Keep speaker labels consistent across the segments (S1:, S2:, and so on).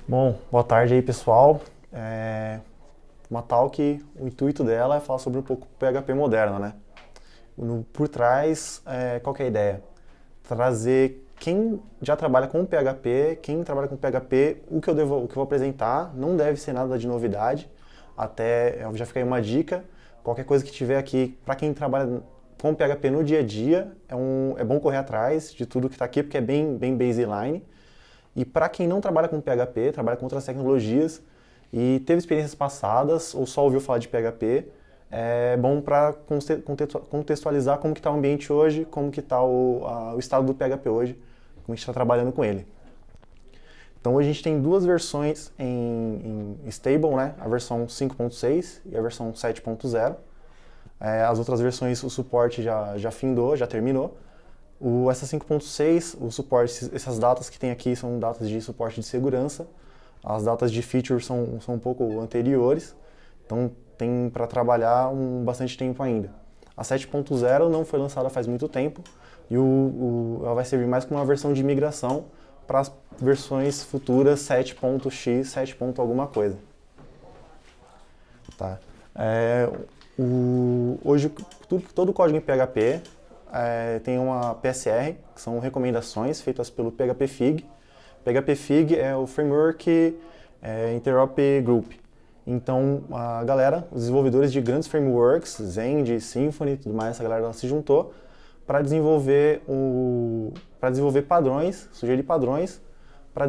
S1: Bom, boa tarde aí, pessoal. Uma talk, o intuito dela é falar sobre um pouco o PHP moderno, né? Por trás, qual que é a ideia? Trazer quem já trabalha com PHP, quem trabalha com PHP, o que eu vou apresentar não deve ser nada de novidade. Até, já fica aí uma dica, qualquer coisa que tiver aqui, para quem trabalha com PHP no dia a dia, é bom correr atrás de tudo que está aqui, porque é bem baseline. E para quem não trabalha com PHP, trabalha com outras tecnologias e teve experiências passadas ou só ouviu falar de PHP, é bom para contextualizar como que está o ambiente hoje, como que está o estado do PHP hoje, como a gente está trabalhando com ele. Então hoje a gente tem duas versões em stable, né? A versão 5.6 e a versão 7.0. As outras versões o suporte já findou, já terminou. Essa 5.6, o suporte, essas datas que tem aqui são datas de suporte de segurança. As datas de feature são um pouco anteriores, então tem para trabalhar bastante tempo ainda. A 7.0 não foi lançada faz muito tempo e ela vai servir mais como uma versão de migração para as versões futuras 7.x, 7. Alguma coisa. Tá? Hoje todo o código em PHP tem uma PSR, que são recomendações feitas pelo PHP Fig. PHP Fig é o framework Interop Group. Então, a galera, os desenvolvedores de grandes frameworks, Zend, Symfony e tudo mais, essa galera se juntou para desenvolver padrões, sugerir padrões para o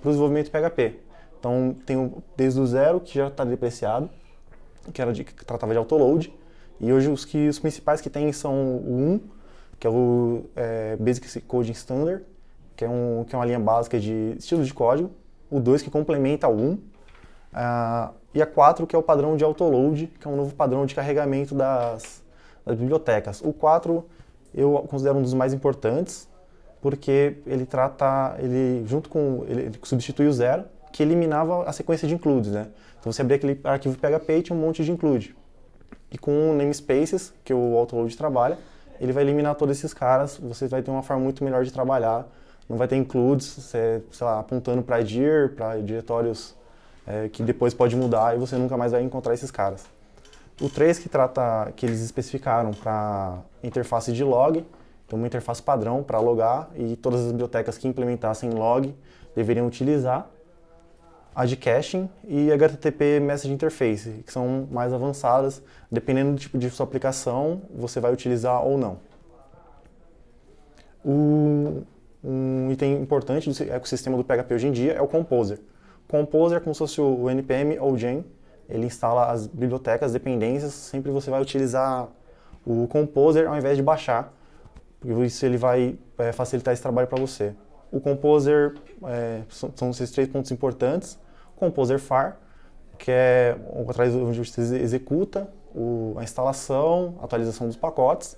S1: desenvolvimento de PHP. Então, tem desde o zero, que já está depreciado, que tratava de autoload, e hoje os principais que tem são o 1, que é o Basic Coding Standard, que é uma linha básica de estilo de código, o 2 que complementa o 1, e a 4 que é o padrão de autoload, que é um novo padrão de carregamento das bibliotecas. O 4 eu considero um dos mais importantes, porque ele substitui o 0, que eliminava a sequência de includes, né? Então você abria aquele arquivo PHP e tinha um monte de include. E com o namespaces, que o autoload trabalha, ele vai eliminar todos esses caras, você vai ter uma forma muito melhor de trabalhar, não vai ter includes, sei lá, apontando para dir, para diretórios que depois pode mudar e você nunca mais vai encontrar esses caras. O 3 que eles especificaram para interface de log, então uma interface padrão para logar, e todas as bibliotecas que implementassem log deveriam utilizar. A de caching e HTTP Message Interface, que são mais avançadas, dependendo do tipo de sua aplicação, você vai utilizar ou não. Um item importante do ecossistema do PHP hoje em dia é o Composer. Composer é como se fosse o NPM ou Gen, ele instala as bibliotecas, dependências, sempre você vai utilizar o Composer ao invés de baixar, porque isso ele vai facilitar esse trabalho para você. O Composer são esses 3 pontos importantes. Composer far, que é onde você executa a instalação, a atualização dos pacotes.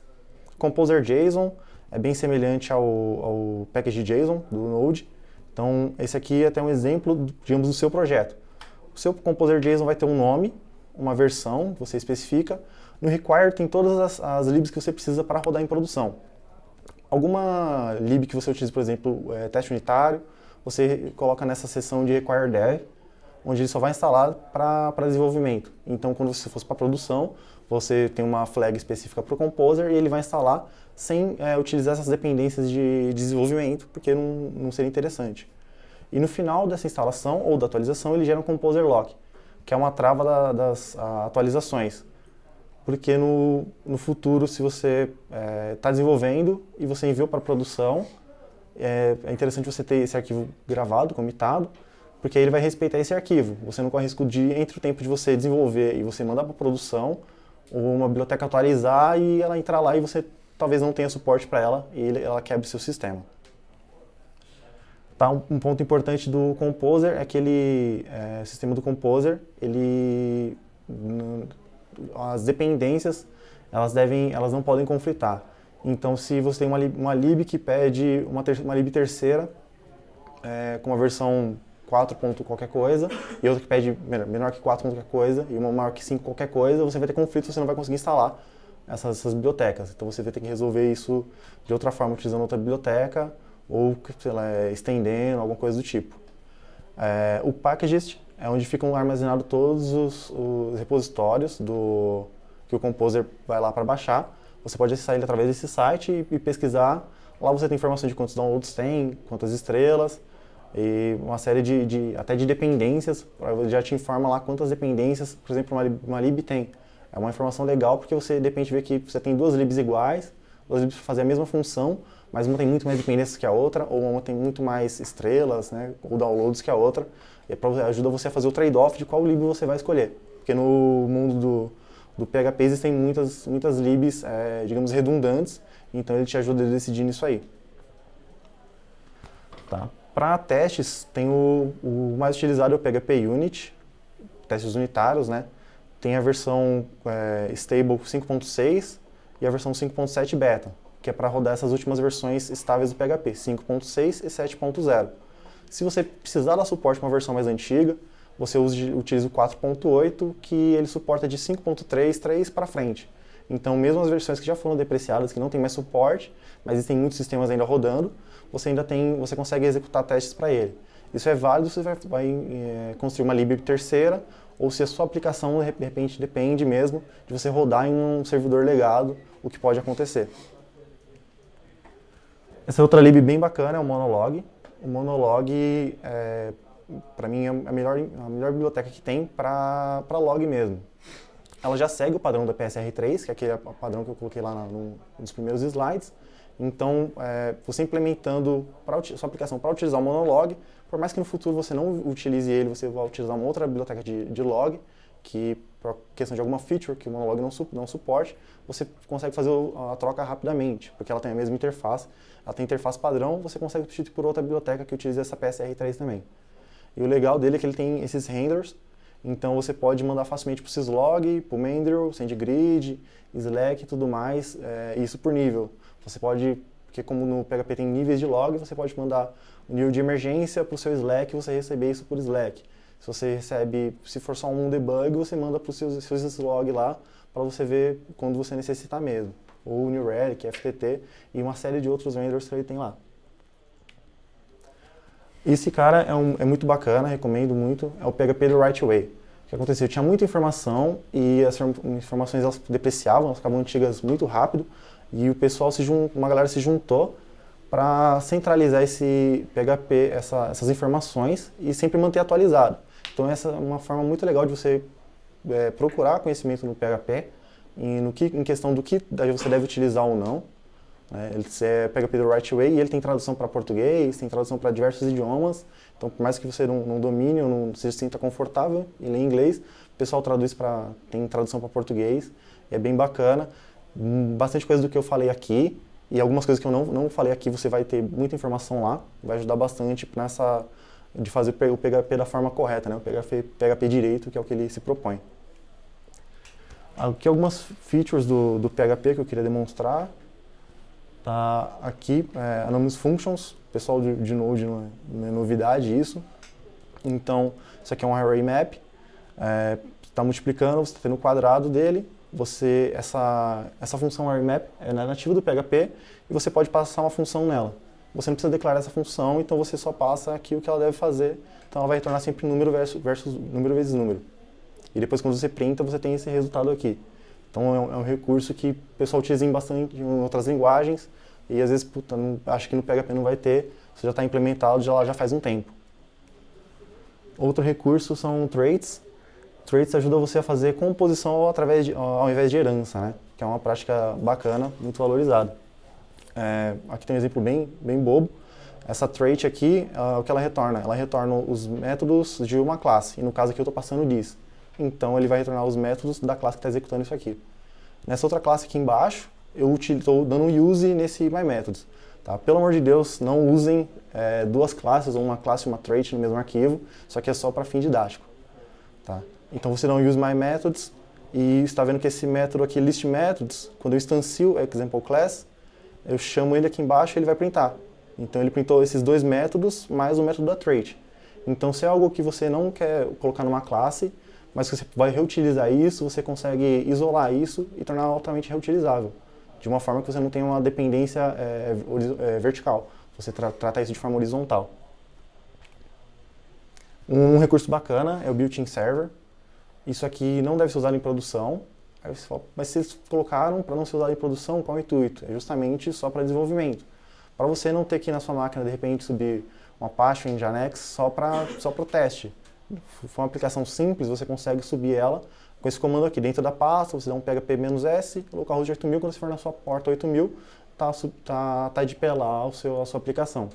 S1: Composer JSON é bem semelhante ao package JSON do Node. Então, esse aqui é até um exemplo, digamos, do seu projeto. O seu Composer JSON vai ter um nome, uma versão que você especifica. No require tem todas as libs que você precisa para rodar em produção. Alguma lib que você utilize, por exemplo, teste unitário, você coloca nessa seção de require dev, onde ele só vai instalar para desenvolvimento. Então, quando você for para produção, você tem uma flag específica para o Composer e ele vai instalar sem utilizar essas dependências de desenvolvimento, porque não seria interessante. E no final dessa instalação ou da atualização, ele gera um Composer Lock, que é uma trava das atualizações. Porque no futuro, se você está desenvolvendo e você enviou para produção, é interessante você ter esse arquivo gravado, comitado, porque aí ele vai respeitar esse arquivo. Você não corre risco de, entre o tempo de você desenvolver e você mandar para produção, ou uma biblioteca atualizar e ela entrar lá e você talvez não tenha suporte para ela e ela quebre seu sistema. Tá, um ponto importante do Composer é que o sistema do Composer, as dependências, elas não podem conflitar. Então, se você tem uma lib que pede uma lib terceira, com uma versão 4 ponto qualquer coisa, e outra que pede menor que 4 ponto qualquer coisa, e uma maior que 5 qualquer coisa, você vai ter conflito, você não vai conseguir instalar essas bibliotecas. Então você vai ter que resolver isso de outra forma, utilizando outra biblioteca, ou sei lá, estendendo, alguma coisa do tipo. O packagist é onde ficam armazenados todos os repositórios que o Composer vai lá para baixar. Você pode acessar ele através desse site e pesquisar. Lá você tem informação de quantos downloads tem, quantas estrelas e uma série até de dependências. Já te informa lá quantas dependências, por exemplo, uma lib tem. É uma informação legal porque você de repente vê que você tem duas libs iguais, duas libs para fazer a mesma função, mas uma tem muito mais dependências que a outra, ou uma tem muito mais estrelas, né, ou downloads que a outra. E ajuda você a fazer o trade-off de qual lib você vai escolher. Porque no mundo do PHP existem muitas libs, digamos, redundantes, então ele te ajuda a decidir nisso aí. Tá. Para testes, tem o mais utilizado é o PHP Unit, testes unitários, né? Tem a versão Stable 5.6 e a versão 5.7 Beta, que é para rodar essas últimas versões estáveis do PHP, 5.6 e 7.0. Se você precisar dar suporte para uma versão mais antiga, você utiliza o 4.8, que ele suporta de 5.3 para frente. Então, mesmo as versões que já foram depreciadas, que não tem mais suporte, mas existem muitos sistemas ainda rodando, você consegue executar testes para ele. Isso é válido se você vai construir uma lib terceira, ou se a sua aplicação, de repente, depende mesmo de você rodar em um servidor legado, o que pode acontecer. Essa outra lib bem bacana é o Monolog. O Monolog, para mim, é a melhor biblioteca que tem para log mesmo. Ela já segue o padrão da PSR3, que é aquele padrão que eu coloquei lá nos primeiros slides. Então, você implementando sua aplicação para utilizar o Monolog, por mais que no futuro você não utilize ele, você vai utilizar uma outra biblioteca de log, que por questão de alguma feature que o Monolog não suporte, você consegue fazer a troca rapidamente, porque ela tem a mesma interface. Ela tem interface padrão, você consegue substituir por outra biblioteca que utiliza essa PSR3 também. E o legal dele é que ele tem esses handlers, então você pode mandar facilmente para o syslog, para o Mandrill, SendGrid, Slack e tudo mais, isso por nível. Você pode, porque como no PHP tem níveis de log, você pode mandar o nível de emergência para o seu Slack e você receber isso por Slack. Se você recebe, se for só um debug, você manda para os seus syslog lá, para você ver quando você necessitar mesmo. Ou o New Relic, FTT e uma série de outros vendors que ele tem lá. Esse cara é muito bacana, recomendo muito, é o PHP do Right Way. O que aconteceu? Tinha muita informação e as informações elas depreciavam, elas ficavam antigas muito rápido e o pessoal uma galera se juntou para centralizar esse PHP, essas informações e sempre manter atualizado. Então essa é uma forma muito legal de você procurar conhecimento no PHP em questão do que você deve utilizar ou não. Ele é PHP do Right Way e ele tem tradução para português, tem tradução para diversos idiomas. Então, por mais que você não domine ou não se sinta confortável em ler inglês, o pessoal tem tradução para português, é bem bacana. Bastante coisa do que eu falei aqui e algumas coisas que eu não falei aqui, você vai ter muita informação lá, vai ajudar bastante de fazer o PHP da forma correta, né? O PHP direito, que é o que ele se propõe. Aqui algumas features do PHP que eu queria demonstrar. Tá aqui, Anonymous Functions, pessoal de Node não é novidade isso. Então, isso aqui é um array map, está multiplicando, você está tendo o quadrado dele, essa função array map é nativa do PHP e você pode passar uma função nela. Você não precisa declarar essa função, então você só passa aqui o que ela deve fazer, então ela vai retornar sempre número versus número vezes número. E depois quando você printa, você tem esse resultado aqui. Então é um recurso que o pessoal utiliza bastante em outras linguagens e às vezes, acho que no PHP não vai ter, isso já está implementado já faz um tempo. Outro recurso são traits. Traits ajuda você a fazer composição ao invés de herança, né? Que é uma prática bacana, muito valorizada. Aqui tem um exemplo bem bobo. Essa trait aqui, o que ela retorna? Ela retorna os métodos de uma classe, e no caso aqui eu estou passando diz. Então ele vai retornar os métodos da classe que está executando isso aqui. Nessa outra classe aqui embaixo, eu estou dando um use nesse myMethods. Tá? Pelo amor de Deus, não usem duas classes, ou uma classe e uma trait no mesmo arquivo, só que é só para fim didático. Tá? Então você dá um use myMethods e está vendo que esse método aqui, listMethods, quando eu instancio ExampleClass, eu chamo ele aqui embaixo e ele vai printar. Então ele printou esses dois métodos mais o método da trait. Então se é algo que você não quer colocar numa classe, mas que você vai reutilizar isso, você consegue isolar isso e tornar altamente reutilizável, de uma forma que você não tenha uma dependência vertical, você trata isso de forma horizontal. Um recurso bacana é o built-in server. Isso aqui não deve ser usado em produção. Aí você fala, mas se eles colocaram para não ser usado em produção, qual é o intuito? É justamente só para desenvolvimento. Para você não ter que ir na sua máquina, de repente, subir um Apache ou um Nginx só para o teste. Se for uma aplicação simples, você consegue subir ela com esse comando aqui. Dentro da pasta, você dá um php-s, localhost 8000, quando você for na sua porta 8000, tá de pé lá a sua aplicação.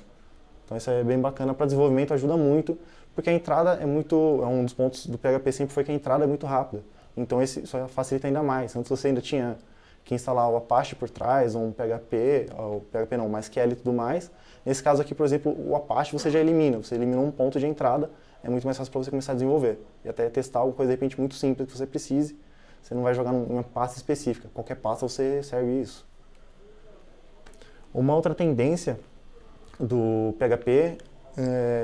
S1: Então isso é bem bacana para desenvolvimento, ajuda muito, porque a entrada é um dos pontos do PHP sempre foi que a entrada é muito rápida. Então isso facilita ainda mais. Antes você ainda tinha que instalar o Apache por trás, ou um PHP, ou PHP não, MySQL e tudo mais. Nesse caso aqui, por exemplo, o Apache você já elimina, você eliminou um ponto de entrada, é muito mais fácil para você começar a desenvolver. E até testar alguma coisa, de repente, muito simples que você precise, você não vai jogar numa pasta específica, qualquer pasta você serve isso. Uma outra tendência do PHP,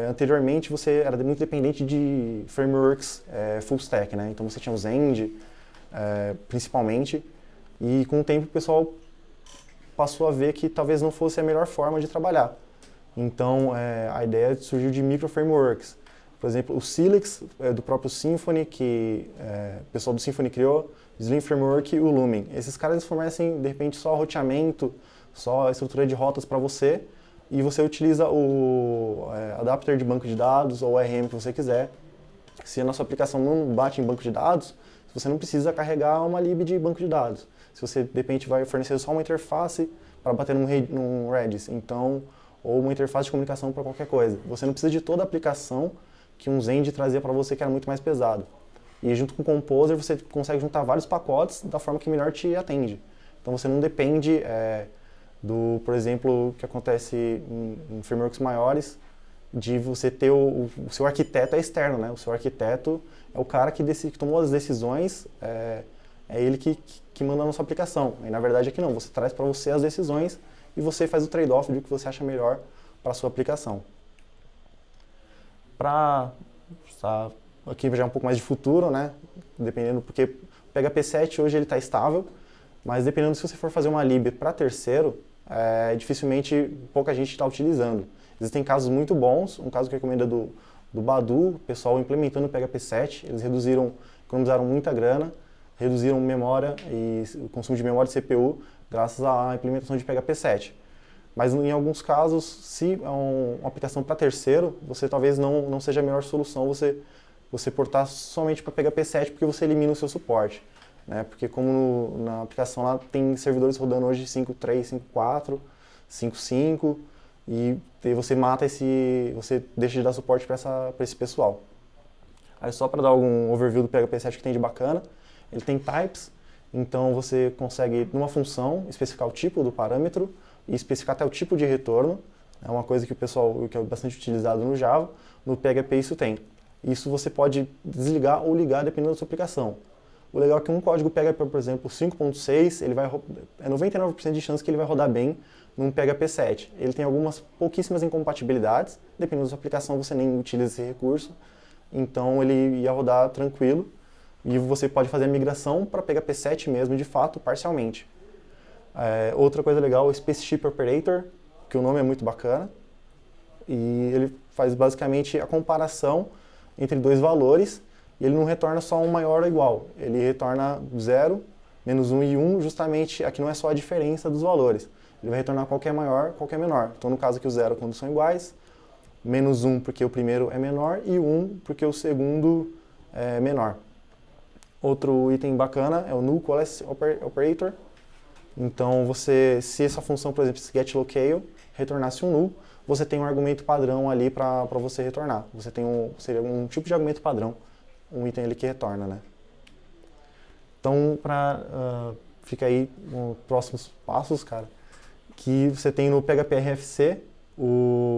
S1: anteriormente você era muito dependente de frameworks full stack, né? Então você tinha o Zend, principalmente, e com o tempo o pessoal passou a ver que talvez não fosse a melhor forma de trabalhar. Então a ideia surgiu de micro-frameworks. Por exemplo, o Silex, do próprio Symfony, que o pessoal do Symfony criou, o Slim Framework e o Lumen. Esses caras fornecem, de repente, só roteamento, só a estrutura de rotas para você, e você utiliza o adapter de banco de dados ou o ORM que você quiser. Se a nossa aplicação não bate em banco de dados, você não precisa carregar uma lib de banco de dados. Se você, de repente, vai fornecer só uma interface para bater num Redis, então, ou uma interface de comunicação para qualquer coisa. Você não precisa de toda a aplicação que um Zend trazia para você, que era muito mais pesado. E junto com o Composer, você consegue juntar vários pacotes da forma que melhor te atende. Então você não depende por exemplo, o que acontece em frameworks maiores, de você ter o seu arquiteto externo, né? O seu arquiteto é o cara que tomou as decisões, é ele que manda na sua aplicação. E na verdade aqui não, você traz para você as decisões e você faz o trade-off de o que você acha melhor para a sua aplicação. Aqui já é um pouco mais de futuro, né? Dependendo, porque o PHP 7 hoje ele está estável, mas dependendo se você for fazer uma lib para terceiro, dificilmente pouca gente está utilizando. Existem casos muito bons, um caso que eu recomendo é do Badu, o pessoal implementando o PHP 7, eles economizaram muita grana, reduziram memória e o consumo de memória de CPU graças à implementação de PHP 7. Mas em alguns casos, se é uma aplicação para terceiro, você talvez não seja a melhor solução você portar somente para PHP 7 porque você elimina o seu suporte. Né? Porque como na aplicação lá tem servidores rodando hoje 5.3, 5.4, 5.5 e você você deixa de dar suporte para esse pessoal. Aí só para dar algum overview do PHP 7 que tem de bacana, ele tem types, então você consegue numa função especificar o tipo do parâmetro e especificar até o tipo de retorno. É uma coisa que que é bastante utilizado no Java, no PHP isso tem. Isso você pode desligar ou ligar dependendo da sua aplicação. O legal é que um código PHP, por exemplo, 5.6, é 99% de chance que ele vai rodar bem num PHP 7. Ele tem algumas pouquíssimas incompatibilidades, dependendo da sua aplicação você nem utiliza esse recurso, então ele ia rodar tranquilo e você pode fazer a migração para PHP 7 mesmo, de fato, parcialmente. Outra coisa legal é o Spaceship Operator, que o nome é muito bacana, e ele faz basicamente a comparação entre dois valores, e ele não retorna só um maior ou igual, ele retorna 0, menos 1 e 1, justamente aqui não é só a diferença dos valores, ele vai retornar qualquer maior, qualquer menor. Então no caso aqui o 0 quando são iguais, menos 1 porque o primeiro é menor e 1 porque o segundo é menor. Outro item bacana é o Null Coalesce Operator. Então se essa função, por exemplo, se getLocale retornasse um null, você tem um argumento padrão ali para você retornar. Seria um tipo de argumento padrão, um item ali que retorna, né? Então, fica aí os próximos passos, cara, que você tem no PHP RFC,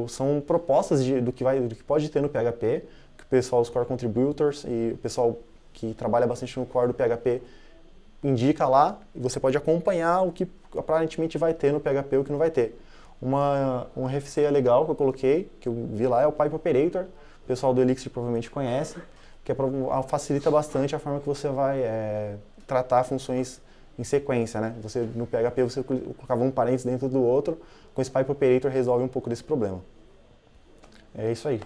S1: são propostas do que pode ter no PHP, que o pessoal, os core contributors e o pessoal que trabalha bastante no core do PHP indica lá, e você pode acompanhar o que aparentemente vai ter no PHP e o que não vai ter. Um RFC legal que eu coloquei, que eu vi lá, é o Pipe Operator, o pessoal do Elixir provavelmente conhece, que facilita bastante a forma que você vai tratar funções em sequência, né? No PHP você colocava um parênteses dentro do outro, com esse Pipe Operator resolve um pouco desse problema. É isso aí.